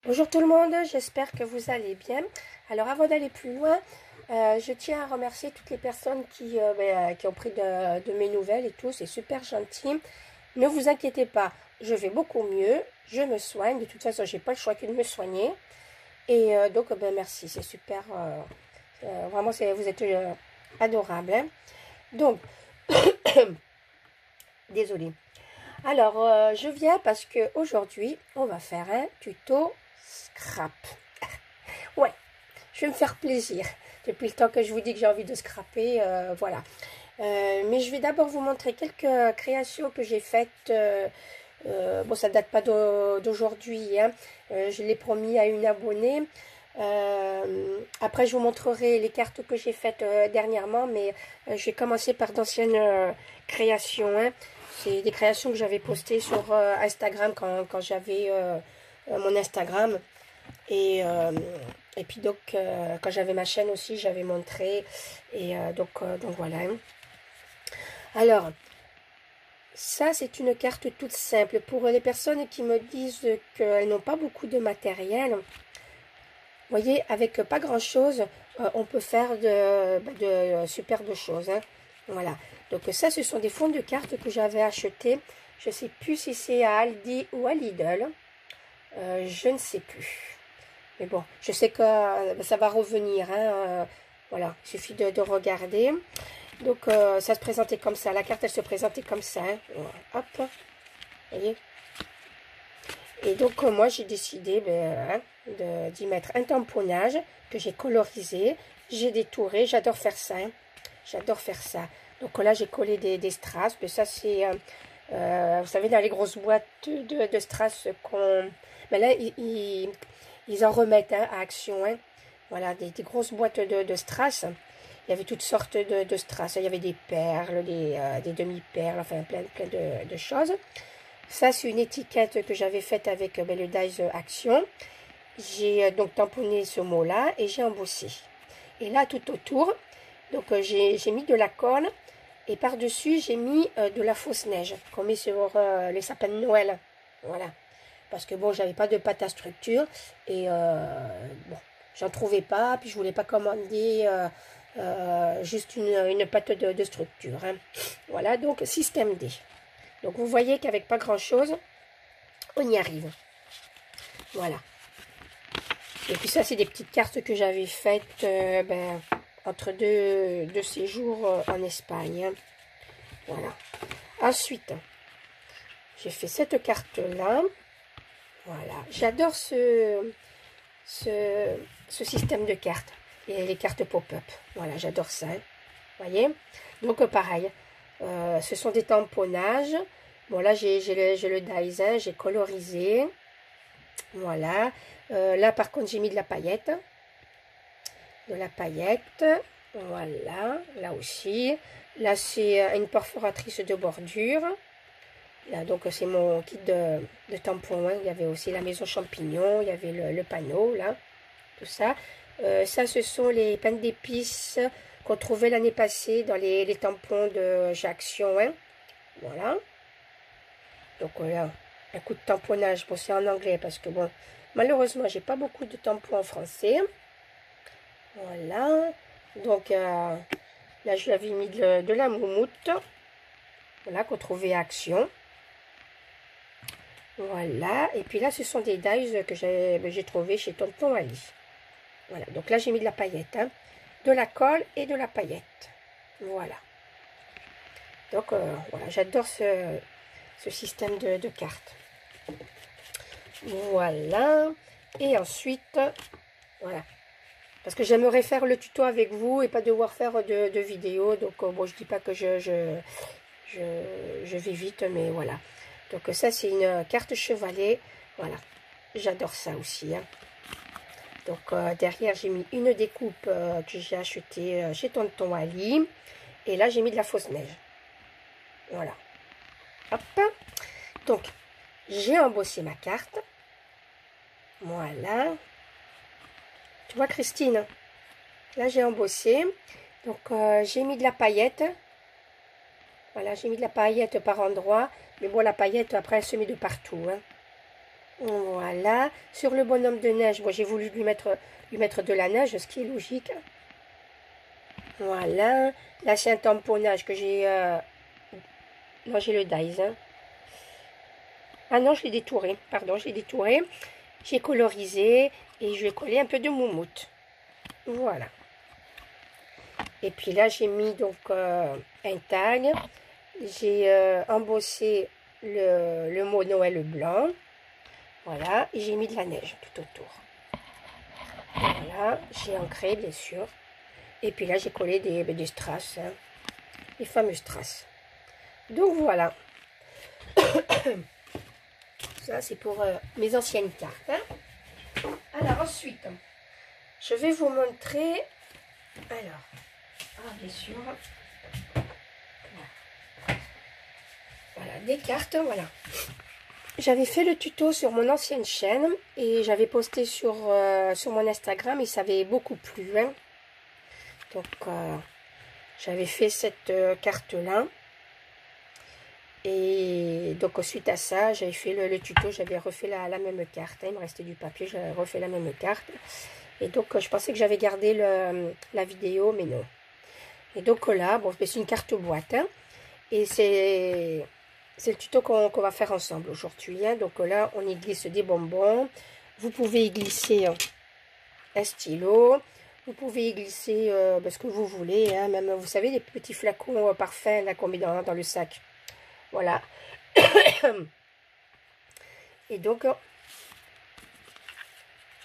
Bonjour tout le monde, j'espère que vous allez bien. Alors avant d'aller plus loin, je tiens à remercier toutes les personnes qui ont pris de mes nouvelles et tout, c'est super gentil. Ne vous inquiétez pas, je vais beaucoup mieux, je me soigne, de toute façon j'ai pas le choix que de me soigner. Et donc merci, c'est super, vraiment vous êtes adorables. Hein. Donc, désolée. Alors je viens parce que aujourd'hui on va faire un tuto scrap. Ouais, je vais me faire plaisir. Depuis le temps que je vous dis que j'ai envie de scraper, voilà. Mais je vais d'abord vous montrer quelques créations que j'ai faites. Bon, ça date pas d'aujourd'hui. Hein. Je l'ai promis à une abonnée. Après, je vous montrerai les cartes que j'ai faites dernièrement, mais je vais commencer par d'anciennes créations. Hein. C'est des créations que j'avais postées sur Instagram quand j'avais mon Instagram. Et puis donc, quand j'avais ma chaîne aussi, j'avais montré. Et donc voilà. Alors, ça, c'est une carte toute simple. Pour les personnes qui me disent qu'elles n'ont pas beaucoup de matériel, vous voyez, avec pas grand-chose, on peut faire de superbes choses. Hein. Voilà. Donc ça, ce sont des fonds de cartes que j'avais achetés. Je ne sais plus si c'est à Aldi ou à Lidl. Je ne sais plus. Mais bon, je sais que ça va revenir. Hein, voilà, il suffit de regarder. Donc, ça se présentait comme ça. La carte, elle se présentait comme ça. Hein. Hop, vous voyez. Et donc, moi, j'ai décidé d'y mettre un tamponnage que j'ai colorisé. J'ai détouré. J'adore faire ça. Hein. J'adore faire ça. Donc là, j'ai collé des strass. Mais ça, c'est... vous savez, dans les grosses boîtes de strass qu'on... Mais là, ils en remettent hein, à Action. Hein. Voilà, des grosses boîtes de strass. Il y avait toutes sortes de strass. Il y avait des perles, des demi-perles, enfin plein de choses. Ça, c'est une étiquette que j'avais faite avec le Dies Action. J'ai donc tamponné ce mot-là et j'ai embossé. Et là, tout autour, donc j'ai mis de la colle. Et par-dessus, j'ai mis de la fausse neige qu'on met sur les sapins de Noël. Voilà. Parce que bon, j'avais pas de pâte à structure. Et bon, j'en trouvais pas. Puis je voulais pas commander juste une pâte de structure. Hein. Voilà, donc système D. Donc vous voyez qu'avec pas grand-chose, on y arrive. Voilà. Et puis ça, c'est des petites cartes que j'avais faites entre deux séjours en Espagne. Hein. Voilà. Ensuite, j'ai fait cette carte-là. Voilà. J'adore ce système de cartes. Et les cartes pop-up. Voilà, j'adore ça. Hein. Voyez. Donc, pareil. Ce sont des tamponnages. Bon, là, j'ai le dies, hein, j'ai colorisé. Voilà. Là, par contre, j'ai mis de la paillette. De la paillette. Voilà. Là aussi. Là, c'est une perforatrice de bordure. Là, donc, c'est mon kit de tampons. Hein. Il y avait aussi la maison champignon. Il y avait le panneau, là. Tout ça. Ça, ce sont les pains d'épices qu'on trouvait l'année passée dans les tampons de J'Action. Hein. Voilà. Donc, là, un coup de tamponnage. Bon, c'est en anglais parce que, bon, malheureusement, j'ai pas beaucoup de tampons en français. Voilà. Donc, là, je l'avais mis de la moumoute. Voilà, qu'on trouvait à Action. Voilà. Et puis là, ce sont des dies que j'ai trouvé chez Tonton Ali. Voilà. Donc là, j'ai mis de la paillette. Hein. De la colle et de la paillette. Voilà. Donc, voilà. J'adore ce système de cartes. Voilà. Et ensuite, voilà. Parce que j'aimerais faire le tuto avec vous et pas devoir faire de vidéo. Donc, bon, je dis pas que je vais vite, mais voilà. Donc, ça, c'est une carte chevalet. Voilà. J'adore ça aussi. Hein. Donc, derrière, j'ai mis une découpe que j'ai achetée chez Tonton Ali. Et là, j'ai mis de la fausse neige. Voilà. Hop. Donc, j'ai embossé ma carte. Voilà. Tu vois, Christine? Là, j'ai embossé. Donc, j'ai mis de la paillette. Voilà, j'ai mis de la paillette par endroit. Mais bon, la paillette, après, elle se met de partout. Hein. Voilà. Sur le bonhomme de neige, moi j'ai voulu lui mettre de la neige, ce qui est logique. Voilà. Là, c'est un tamponnage que j'ai... Non, j'ai le Dies. Hein. Ah non, je l'ai détouré. Pardon, je l'ai détouré. J'ai colorisé et je vais coller un peu de moumoute. Voilà. Et puis là, j'ai mis donc un tag. J'ai embossé le mot Noël blanc. Voilà. Et j'ai mis de la neige tout autour. Voilà. J'ai ancré, bien sûr. Et puis là, j'ai collé des strass. Hein, les fameux strass. Donc voilà. Ça, c'est pour mes anciennes cartes. Hein. Alors, ensuite, je vais vous montrer... Alors, bien sûr. Voilà, des cartes, voilà. J'avais fait le tuto sur mon ancienne chaîne et j'avais posté sur mon Instagram et ça avait beaucoup plu. Hein. Donc, j'avais fait cette carte-là. Et donc, suite à ça, j'avais fait le tuto, j'avais refait la même carte. Hein. Il me restait du papier, j'avais refait la même carte. Et donc, je pensais que j'avais gardé la vidéo, mais non. Et donc là, bon, c'est une carte boîte. Hein. Et c'est le tuto qu'on va faire ensemble aujourd'hui. Hein. Donc là, on y glisse des bonbons. Vous pouvez y glisser un stylo. Vous pouvez y glisser ce que vous voulez. Hein. Même, vous savez, les petits flacons parfums qu'on met dans le sac. Voilà. Et donc,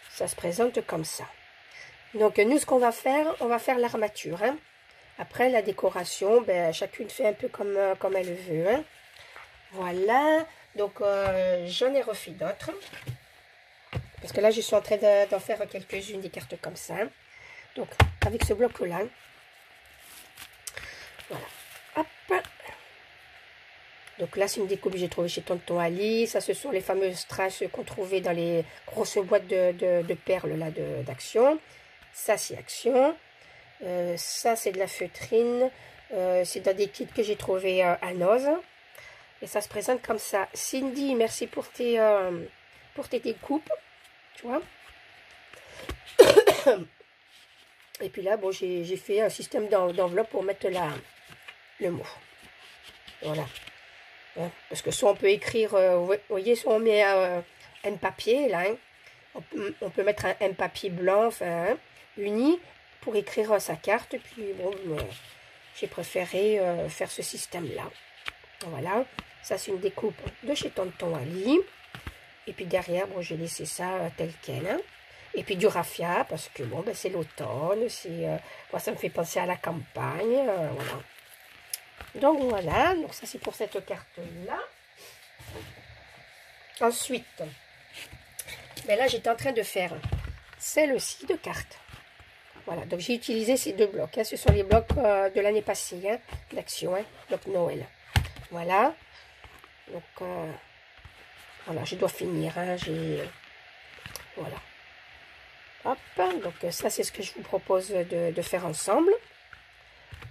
ça se présente comme ça. Donc, nous, ce qu'on va faire, on va faire l'armature. Hein. Après, la décoration, ben, chacune fait un peu comme elle veut. Hein. Voilà. Donc, j'en ai refait d'autres. Parce que là, je suis en train d'en faire quelques-unes des cartes comme ça. Donc, avec ce bloc-là. Voilà. Hop. Donc là, c'est une découpe que j'ai trouvée chez Tonton Ali. Ça, ce sont les fameuses strass qu'on trouvait dans les grosses boîtes de perles là d'Action. Ça, c'est Action. Ça, c'est de la feutrine. C'est dans des kits que j'ai trouvé à Noz. Et ça se présente comme ça. Cindy, merci pour tes découpes. Tu vois. Et puis là, bon, j'ai fait un système d'enveloppe pour mettre le mot. Voilà. Hein, parce que soit on peut écrire, vous voyez, soit on met un papier, là. Hein, on peut mettre un papier blanc, enfin, hein, uni, pour écrire sa carte. Puis, bon, j'ai préféré faire ce système-là. Voilà. Ça, c'est une découpe de chez Tonton Ali. Et puis derrière, bon, j'ai laissé ça tel quel. Hein. Et puis du raffia, parce que, bon, ben, c'est l'automne. Moi, ça me fait penser à la campagne. Voilà. Donc voilà, donc ça c'est pour cette carte-là. Ensuite, ben là j'étais en train de faire celle-ci de carte. Voilà, donc j'ai utilisé ces deux blocs. Hein. Ce sont les blocs de l'année passée, hein, d'Action, hein, donc Noël. Voilà. Donc voilà, je dois finir. Hein, voilà. Hop, donc ça c'est ce que je vous propose de faire ensemble.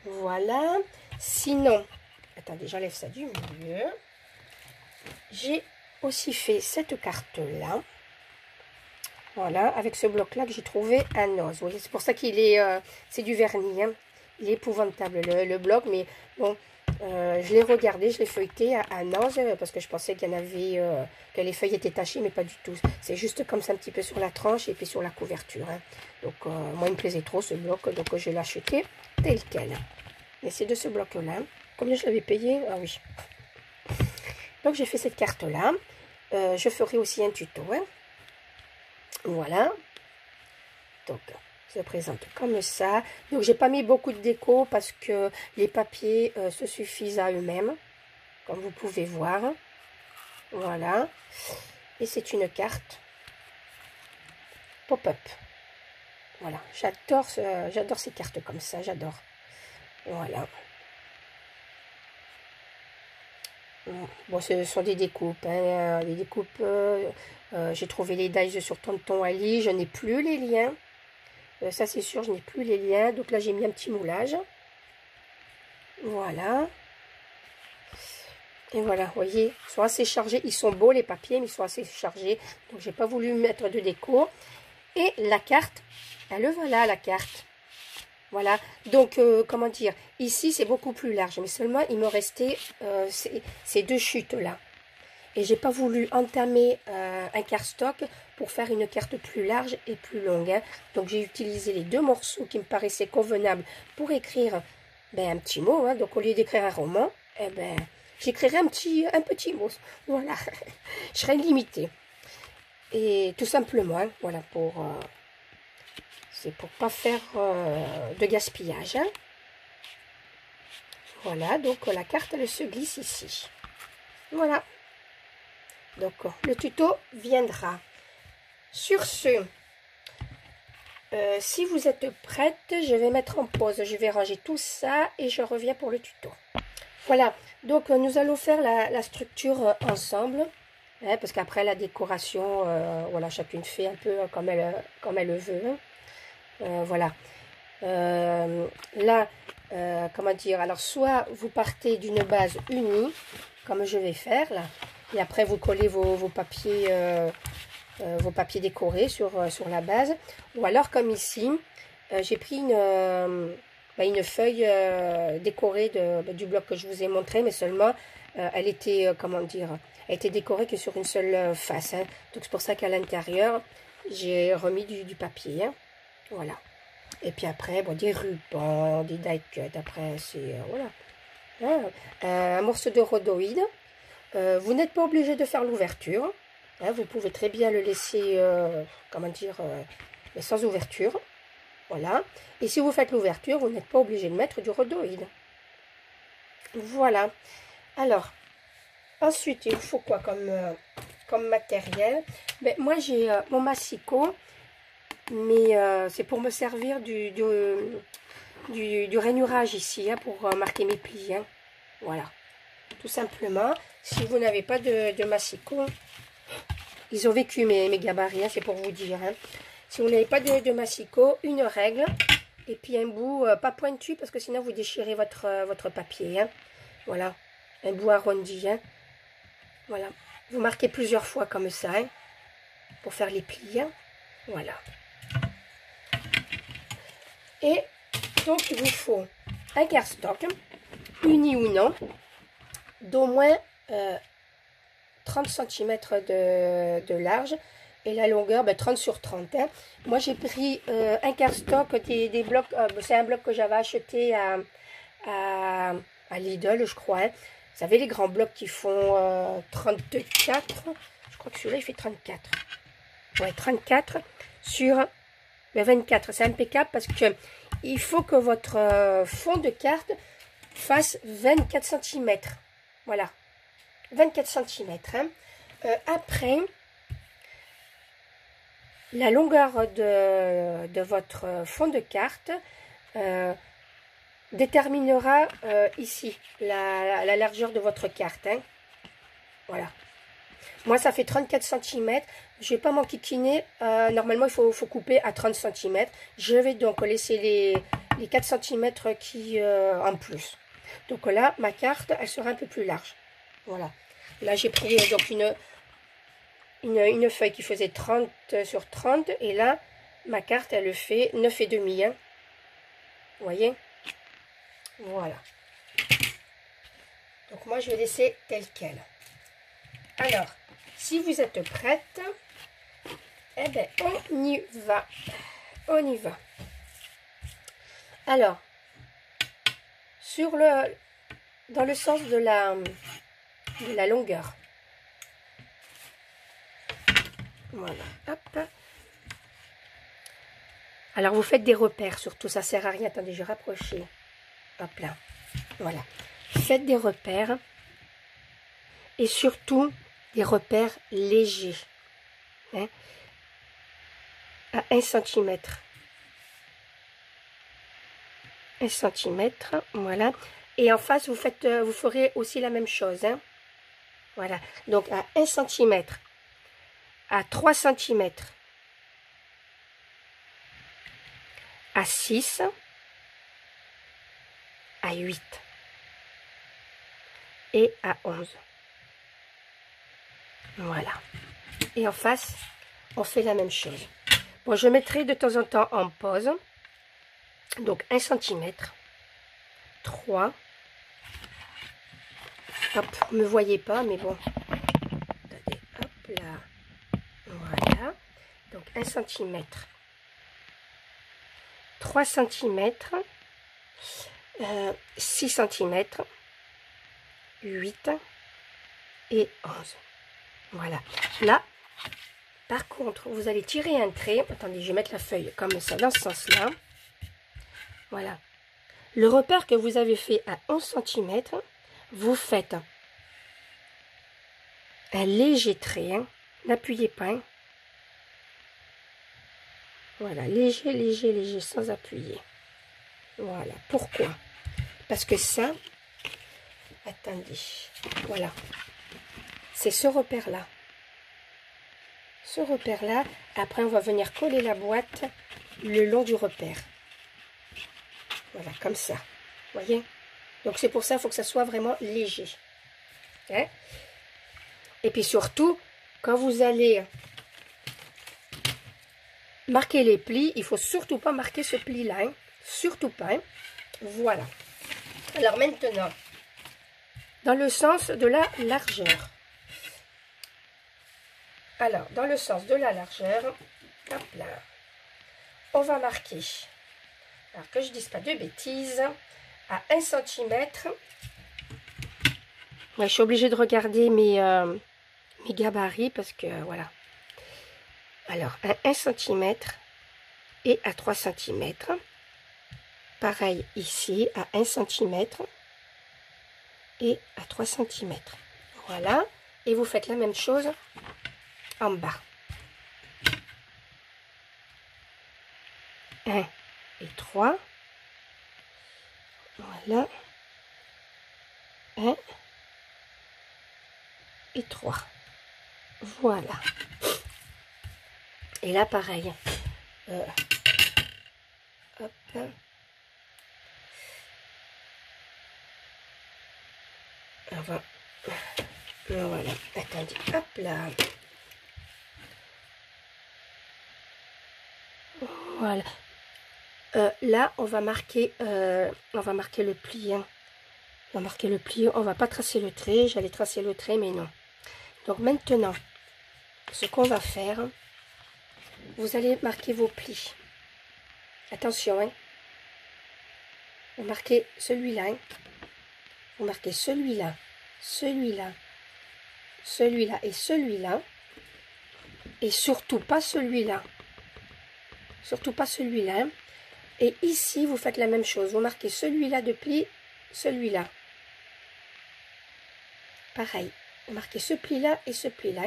Voilà. Sinon, attendez, j'enlève ça du milieu. J'ai aussi fait cette carte-là. Voilà, avec ce bloc-là que j'ai trouvé à Noz. Vous voyez, c'est pour ça qu'il est... c'est du vernis. Hein. Il est épouvantable, le bloc. Mais bon, je l'ai regardé, je l'ai feuilleté à Noz. Parce que je pensais qu'il y en avait... que les feuilles étaient tachées, mais pas du tout. C'est juste comme ça, un petit peu sur la tranche et puis sur la couverture. Hein. Donc, moi, il me plaisait trop, ce bloc. Donc, je l'ai acheté tel quel. Et c'est de ce bloc-là. Combien je l'avais payé? Ah oui. Donc, j'ai fait cette carte-là. Je ferai aussi un tuto. Hein. Voilà. Donc, ça se présente comme ça. Donc, j'ai pas mis beaucoup de déco parce que les papiers se suffisent à eux-mêmes. Comme vous pouvez voir. Voilà. Et c'est une carte pop-up. Voilà. J'adore ces cartes comme ça. J'adore. Voilà. Bon, ce sont des découpes. Hein, les découpes, j'ai trouvé les dies sur Tonton Ali. Je n'ai plus les liens. Ça, c'est sûr, je n'ai plus les liens. Donc là, j'ai mis un petit moulage. Voilà. Et voilà, vous voyez, ils sont assez chargés. Ils sont beaux les papiers, mais ils sont assez chargés. Donc, j'ai pas voulu mettre de déco. Et la carte, elle voilà la carte. Voilà, donc comment dire, ici c'est beaucoup plus large, mais seulement il me restait ces deux chutes là. Et j'ai pas voulu entamer un cardstock pour faire une carte plus large et plus longue. Hein. Donc j'ai utilisé les deux morceaux qui me paraissaient convenables pour écrire un petit mot. Hein. Donc au lieu d'écrire un roman, eh ben, j'écrirai un petit mot. Voilà, je serai limitée. Et tout simplement, hein, voilà, c'est pour pas faire de gaspillage. Hein. Voilà, donc la carte, elle se glisse ici. Voilà. Donc, le tuto viendra. Sur ce, si vous êtes prête, je vais mettre en pause. Je vais ranger tout ça et je reviens pour le tuto. Voilà, donc nous allons faire la structure ensemble. Hein, parce qu'après la décoration, voilà, chacune fait un peu comme elle le veut. Voilà. Là, comment dire, alors soit vous partez d'une base unie, comme je vais faire là, et après vous collez vos papiers décorés sur la base, ou alors comme ici, j'ai pris une feuille décorée du bloc que je vous ai montré, mais seulement elle était, comment dire, elle était décorée que sur une seule face, hein. Donc c'est pour ça qu'à l'intérieur, j'ai remis du papier, hein. Voilà. Et puis après, bon, des rubans, des die cuts. Après, c'est voilà. Un morceau de rhodoïde. Vous n'êtes pas obligé de faire l'ouverture. Hein, vous pouvez très bien le laisser, comment dire, sans ouverture. Voilà. Et si vous faites l'ouverture, vous n'êtes pas obligé de mettre du rhodoïde. Voilà. Alors, ensuite, il faut quoi comme matériel? Moi, j'ai mon massicot. Mais c'est pour me servir du rainurage ici, hein, pour marquer mes plis. Hein. Voilà, tout simplement. Si vous n'avez pas de massicot, ils ont vécu mes gabarits, hein, c'est pour vous dire. Hein. Si vous n'avez pas de massicot, une règle, et puis un bout pas pointu, parce que sinon vous déchirez votre papier. Hein. Voilà, un bout arrondi. Hein. Voilà, vous marquez plusieurs fois comme ça, hein, pour faire les plis. Hein. Voilà. Et donc, il vous faut un cardstock, uni ou non, d'au moins 30 cm de large. Et la longueur, 30 sur 30. Hein. Moi, j'ai pris un cardstock, des blocs, c'est un bloc que j'avais acheté à Lidl, je crois. Hein. Vous savez, les grands blocs qui font 34. Je crois que celui-là, il fait 34. Ouais, 34 sur... Le 24, c'est impeccable parce que il faut que votre fond de carte fasse 24 cm. Voilà, 24 cm. Hein. Après, la longueur de votre fond de carte déterminera ici la largeur de votre carte. Hein. Voilà. Moi, ça fait 34 cm. Je ne vais pas m'enquiquiner. Normalement, il faut couper à 30 cm. Je vais donc laisser les 4 cm qui en plus. Donc là, ma carte, elle sera un peu plus large. Voilà. Là, j'ai pris donc une feuille qui faisait 30 sur 30. Et là, ma carte, elle le fait 9,5. Hein. Vous voyez? Voilà. Donc moi, je vais laisser tel quel. Alors, si vous êtes prête, eh bien, on y va. On y va. Alors, dans le sens de la longueur. Voilà. Hop. Alors, vous faites des repères, surtout, ça sert à rien. Attendez, je vais rapprocher. Hop là. Voilà. Faites des repères. Et surtout, des repères légers. Hein, à 1 cm. 1 cm, voilà. Et en face, vous ferez aussi la même chose. Hein. Voilà. Donc, à 1 cm, à 3 cm, à 6, à 8. et à 11. Voilà. Et en face, on fait la même chose. Bon, je mettrai de temps en temps en pause. Donc 1 cm, 3. Hop, vous ne me voyez pas, mais bon. Attendez, hop là. Voilà. Donc 1 cm, 3 cm, 6 cm, 8 et 11. Voilà. Là, par contre, vous allez tirer un trait. Attendez, je vais mettre la feuille comme ça, dans ce sens-là. Voilà. Le repère que vous avez fait à 11 cm, vous faites un léger trait. Hein. N'appuyez pas. Hein. Voilà, léger, léger, léger, sans appuyer. Voilà. Pourquoi? Parce que ça, attendez, voilà. C'est ce repère-là. Ce repère-là, après on va venir coller la boîte le long du repère. Voilà, comme ça. Vous voyez? Donc c'est pour ça, il faut que ça soit vraiment léger. Hein? Et puis surtout, quand vous allez marquer les plis, il ne faut surtout pas marquer ce pli-là. Hein? Surtout pas. Hein? Voilà. Alors maintenant, dans le sens de la largeur. Alors, dans le sens de la largeur, hop là, on va marquer, alors que je ne dise pas de bêtises, à 1 cm. Ouais, je suis obligée de regarder mes gabarits parce que, voilà. Alors, à 1 cm et à 3 cm. Pareil ici, à 1 cm et à 3 cm. Voilà. Et vous faites la même chose en bas. 1 et 3. Voilà. 1 et 3. Voilà. Et là, pareil. Hop. Voilà. Attendez. Hop là. Voilà. Là, on va marquer le pli. Hein. On va marquer le pli. On va pas tracer le trait. J'allais tracer le trait, mais non. Donc maintenant, ce qu'on va faire, vous allez marquer vos plis. Attention, hein. Vous marquez celui-là. Hein. Vous marquez celui-là, celui-là, celui-là et celui-là. Et surtout pas celui-là. Surtout pas celui-là. Hein. Et ici, vous faites la même chose. Vous marquez celui-là de pli, celui-là. Pareil. Vous marquez ce pli-là et ce pli-là.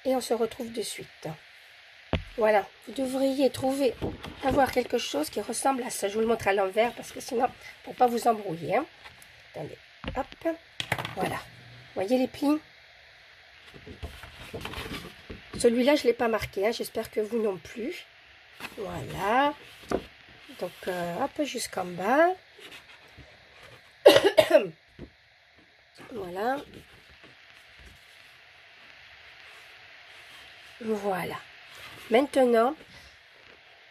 Et on se retrouve de suite. Voilà. Vous devriez avoir quelque chose qui ressemble à ça. Je vous le montre à l'envers parce que sinon, pour ne pas vous embrouiller. Hein. Attendez. Hop. Voilà. Voyez les plis? Celui-là, je ne l'ai pas marqué. Hein. J'espère que vous non plus. Voilà. Donc, hop, jusqu'en bas. Voilà. Voilà. Maintenant,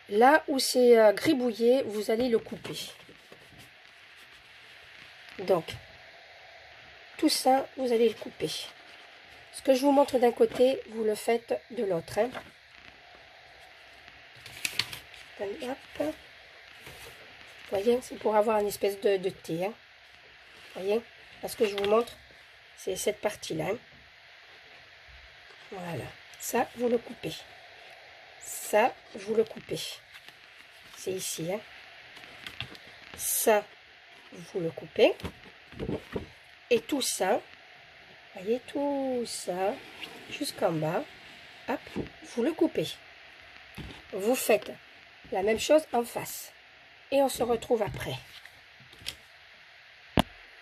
là où c'est gribouillé, vous allez le couper. Donc, tout ça, vous allez le couper. Ce que je vous montre d'un côté, vous le faites de l'autre. Hein. Hop. Voyez, c'est pour avoir une espèce de T. Hein. Voyez, parce que je vous montre, c'est cette partie-là. Hein. Voilà. Ça, vous le coupez. Ça, vous le coupez. C'est ici. Hein. Ça, vous le coupez. Et tout ça, voyez, tout ça, jusqu'en bas, hop, vous le coupez. Vous faites la même chose en face. Et on se retrouve après.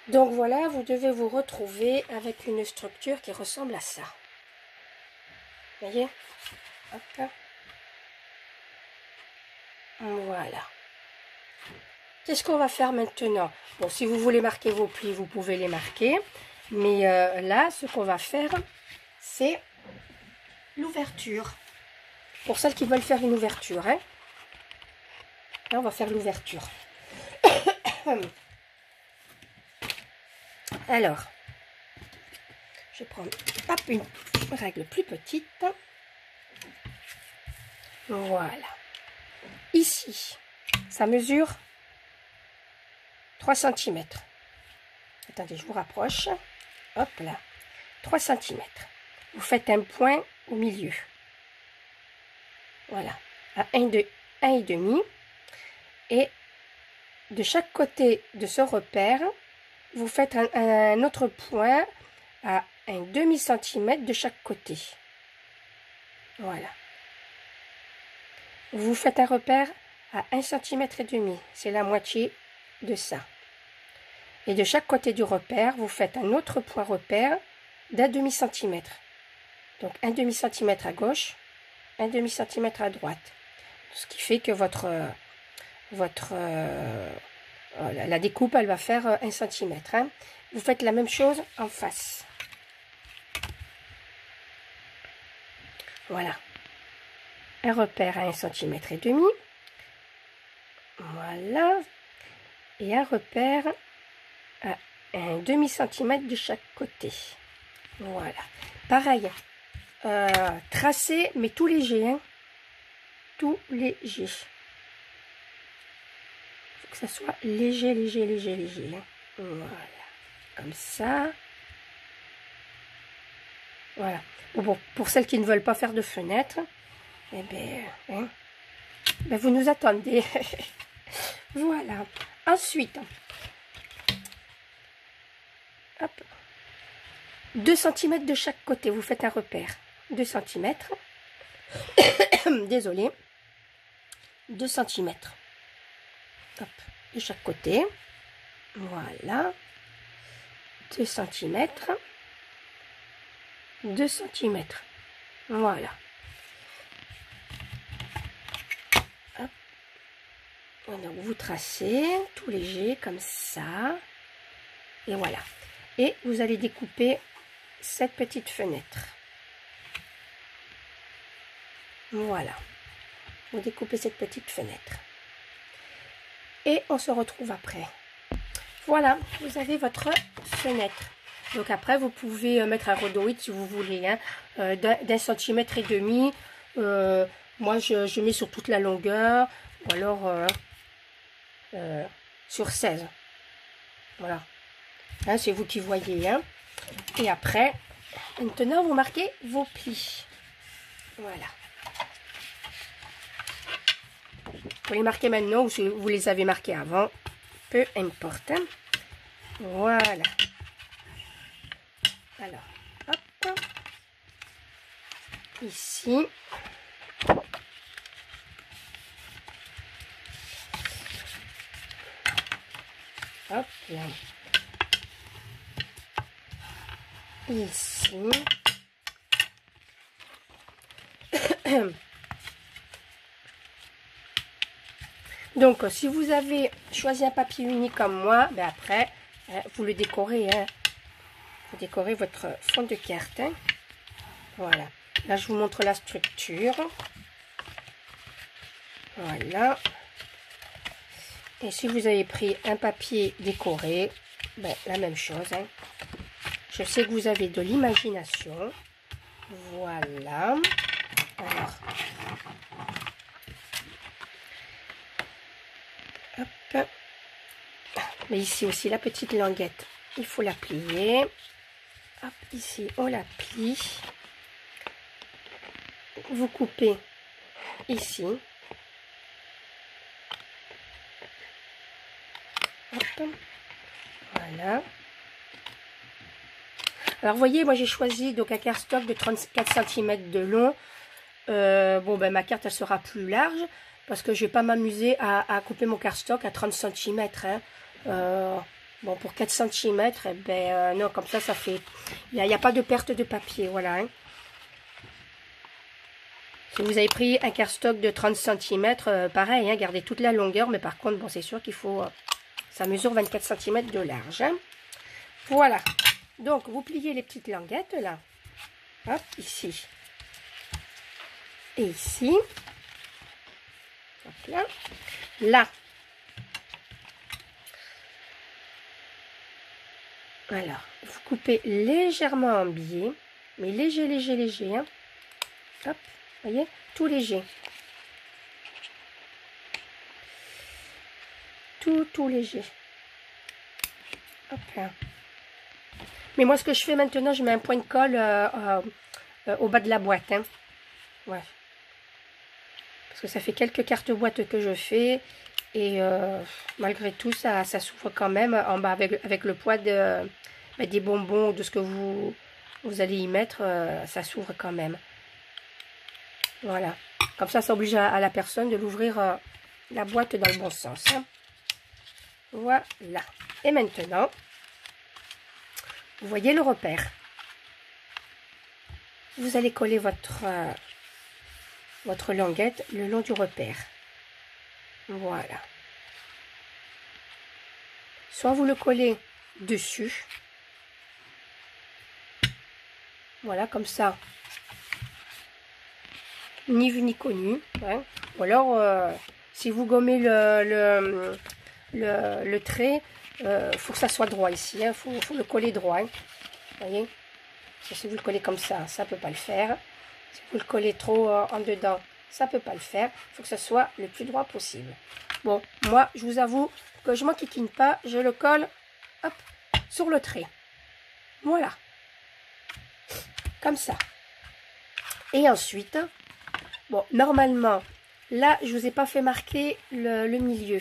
Donc voilà, vous devez vous retrouver avec une structure qui ressemble à ça. Voyez? Hop. Voilà. qu'est-ce qu'on va faire maintenant? Bon, si vous voulez marquer vos plis, vous pouvez les marquer. Mais là, ce qu'on va faire, c'est l'ouverture. Pour celles qui veulent faire une ouverture, hein. Là, on va faire l'ouverture. Alors, je vais prendre hop, une règle plus petite. Voilà. Ici, ça mesure 3 cm. Attendez, je vous rapproche. Hop là. 3 cm. Vous faites un point au milieu. Voilà. À 1,5. Et de chaque côté de ce repère, vous faites un autre point à 1,5 cm de chaque côté. Voilà. Vous faites un repère à 1,5 cm. C'est la moitié de ça. Et de chaque côté du repère, vous faites un autre point repère d'1,5 cm. Donc 1,5 cm à gauche, 1,5 cm à droite. Ce qui fait que la découpe, elle va faire 1 cm. Hein. Vous faites la même chose en face. Voilà. Un repère à 1,5 cm. Voilà. Et un repère à 1,5 cm de chaque côté. Voilà. Pareil. Tracé, mais tout léger. Hein. Tout léger. Faut que ça soit léger, léger, léger, léger. Hein. Voilà. Comme ça. Voilà. Bon, pour celles qui ne veulent pas faire de fenêtre, eh bien, hein, ben vous nous attendez. Voilà. Ensuite, hop, 2 cm de chaque côté. Vous faites un repère. 2 cm. Désolé. 2 cm. Hop, de chaque côté. Voilà. 2 cm. 2 cm. Voilà. Hop. Donc vous tracez tout léger comme ça. Et voilà. Et vous allez découper cette petite fenêtre. Voilà. Vous découpez cette petite fenêtre. Et on se retrouve après. Voilà, vous avez votre fenêtre. Donc après, vous pouvez mettre un rhodoïde si vous voulez, hein, d'1,5 cm. Moi, je mets sur toute la longueur, ou alors sur 16. Voilà. Hein, c'est vous qui voyez. Hein. Et après, maintenant, vous marquez vos plis. Voilà. Vous les marquez maintenant ou si vous les avez marqués avant, peu importe. Hein. Voilà. Alors, hop. Ici. Hop là. Ici. Donc, si vous avez choisi un papier unique comme moi, ben après, vous le décorez. Hein. Vous décorez votre fond de carte. Hein. Voilà. Là, je vous montre la structure. Voilà. Et si vous avez pris un papier décoré, ben, la même chose. Hein. Je sais que vous avez de l'imagination. Voilà. Alors. Hop. Mais ici aussi, la petite languette, il faut la plier. Hop, ici, on la plie. Vous coupez ici. Hop. Voilà. Alors, vous voyez, moi, j'ai choisi donc un cardstock de 34 cm de long. Bon, ben, ma carte, elle sera plus large parce que je vais pas m'amuser à couper mon cardstock à 30 cm. Hein. Bon, pour 4 cm, eh ben, non, comme ça fait... Il n'y a pas de perte de papier, voilà. Hein. Si vous avez pris un cardstock de 30 cm, pareil, hein, gardez toute la longueur, mais par contre, bon, c'est sûr qu'il faut... ça mesure 24 cm de large. Hein. Voilà. Donc, vous pliez les petites languettes, là. Hop, ici. Et ici. Hop là. Là. Alors, vous coupez légèrement en biais. Mais léger, léger, léger. Hein. Hop, voyez, tout léger. Tout léger. Hop là. Mais moi, ce que je fais maintenant, je mets un point de colle au bas de la boîte. Hein. Ouais. Parce que ça fait quelques cartes boîtes que je fais. Et malgré tout, ça s'ouvre quand même en bas avec le poids des bonbons ou de ce que vous allez y mettre. Ça s'ouvre quand même. Voilà. Comme ça oblige à la personne de l'ouvrir la boîte dans le bon sens. Hein. Voilà. Et maintenant, vous voyez le repère. Vous allez coller votre languette le long du repère. Voilà. Soit vous le collez dessus. Voilà, comme ça. Ni vu ni connu. Hein. Ou alors, si vous gommez le trait, faut que ça soit droit ici. Hein. Faut le coller droit. Hein. Voyez. Si vous le collez comme ça ne peut pas le faire. Si vous le collez trop en dedans, ça peut pas le faire. Il faut que ça soit le plus droit possible. Bon, moi, je vous avoue que je m'enquiquine pas. Je le colle, hop, sur le trait. Voilà. Comme ça. Et ensuite, bon, normalement, là, je vous ai pas fait marquer le milieu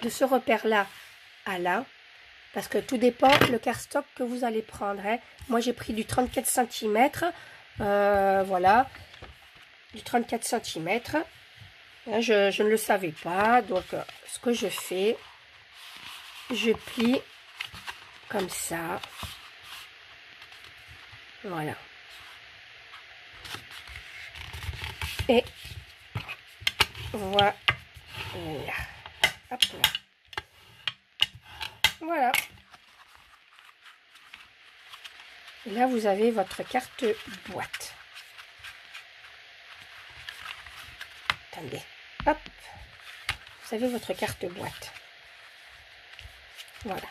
de ce repère-là à là. Parce que tout dépend le cardstock que vous allez prendre. Hein. Moi, j'ai pris du 34 cm. Voilà. Du 34 cm. Hein, je ne le savais pas. Donc, ce que je fais, je plie comme ça. Voilà. Et voilà. Hop là. Voilà. Et là, vous avez votre carte boîte. Attendez. Hop. Vous avez votre carte boîte. Voilà.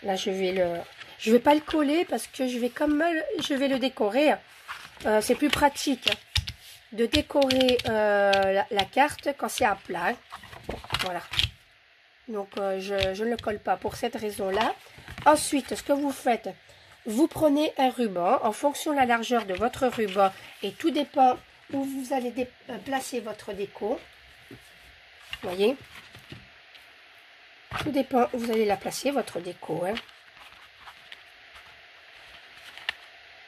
Là, je vais pas le coller parce que je vais le décorer. C'est plus pratique de décorer la carte quand c'est à plat. Voilà. Donc, je ne le colle pas pour cette raison-là. Ensuite, ce que vous faites, vous prenez un ruban en fonction de la largeur de votre ruban et tout dépend où vous allez placer votre déco. Vous voyez? Tout dépend où vous allez la placer, votre déco. Hein.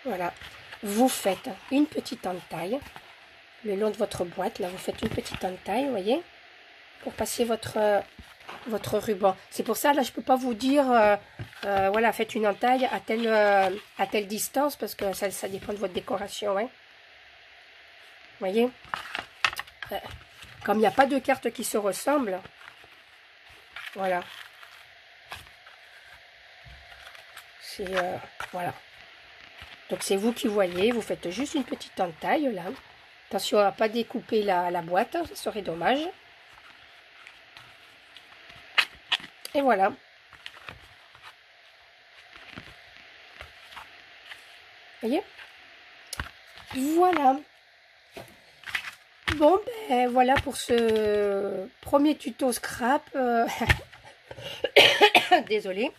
Voilà. Vous faites une petite entaille le long de votre boîte. Là, vous faites une petite entaille, vous voyez, pour passer votre ruban. C'est pour ça, là, je peux pas vous dire, voilà, faites une entaille à telle distance, parce que ça dépend de votre décoration. Hein. Vous voyez, comme il n'y a pas de cartes qui se ressemblent, voilà. C'est, voilà. Donc, c'est vous qui voyez, vous faites juste une petite entaille, là. Attention à ne pas découper la boîte, ça serait dommage. Et voilà. Voyez? Voilà. Bon, ben voilà pour ce premier tuto scrap. Désolée.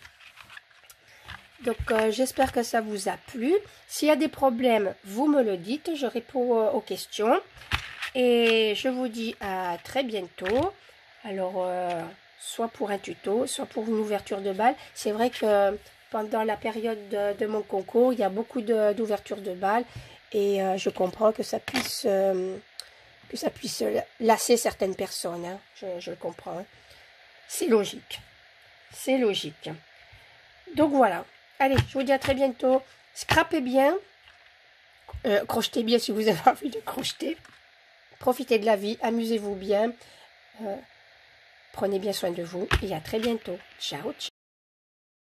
Donc, j'espère que ça vous a plu. S'il y a des problèmes, vous me le dites. Je réponds aux questions. Et je vous dis à très bientôt. Alors, soit pour un tuto, soit pour une ouverture de bal. C'est vrai que pendant la période de mon concours, il y a beaucoup d'ouvertures de bal. Et je comprends que ça puisse lasser certaines personnes. Hein. Je le comprends. Hein. C'est logique. C'est logique. Donc, voilà. Allez, je vous dis à très bientôt. Scrapez bien. Crochetez bien si vous avez envie de crocheter. Profitez de la vie, amusez-vous bien. Prenez bien soin de vous et à très bientôt. Ciao, ciao.